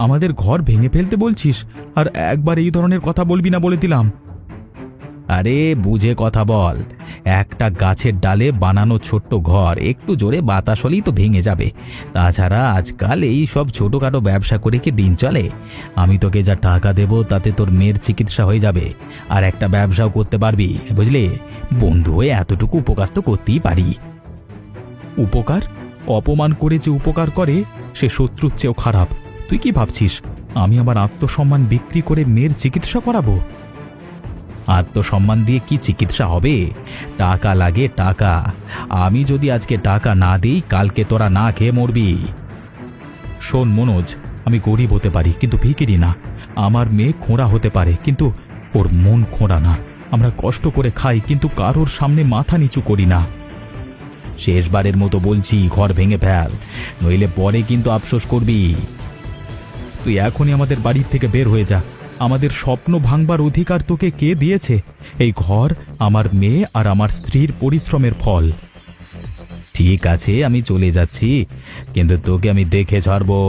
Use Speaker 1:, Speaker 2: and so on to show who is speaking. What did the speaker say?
Speaker 1: আমাদের ঘর ভেঙে ফেলতে বলছিস? আর একবার এই ধরনের কথা বলবি না বলে দিলাম। আরে বুঝে কথা বল। একটা গাছের ডালে বানানো ছোট্ট ঘর একটু জোরে বাতাস হলেই তো ভেঙে যাবে। তাছাড়া আজকাল এই সব ছোটখাটো ব্যবসা করে কি দিন চলে? আমি তোকে যা টাকা দেব তাতে তোর মেয়ের চিকিৎসা হয়ে যাবে, আর একটা ব্যবসাও করতে পারবি, বুঝলি? বন্ধু হয়ে এতটুকু উপকার তো করতেই পারি। উপকার? অপমান করে যে উপকার করে সে শত্রুর চেয়েও খারাপ। তুই কি ভাবছিস আমি আমার আত্মসম্মান বিক্রি করে মেয়ের চিকিৎসা করাবো? আত্মসম্মান দিয়ে কি চিকিৎসা হবে? টাকা লাগে টাকা। আমি যদি আজকে টাকা না দিই কালকে তোরা না খেয়ে মরবি। শোন মনোজ, আমি গরিব হতে পারি কিন্তু ভিখিরি না। আমার মেয়ে খোঁড়া হতে পারে কিন্তু ওর মন খোঁড়া না। আমরা কষ্ট করে খাই কিন্তু কারোর সামনে মাথা নিচু করি না। শেষবারের মতো বলছি, ঘর ভেঙে ফেল, নইলে পরে কিন্তু আফসোস করবি। তুই এখনই আমাদের বাড়ির থেকে বের হয়ে যা। আমাদের স্বপ্ন ভাঙবার অধিকার তোকে কে দিয়েছে? এই ঘর আমার মেয়ে আর আমার স্ত্রীর পরিশ্রমের ফল। ঠিক আছে, আমি চলে যাচ্ছি, কিন্তু তোকে আমি দেখে ছাড়বো।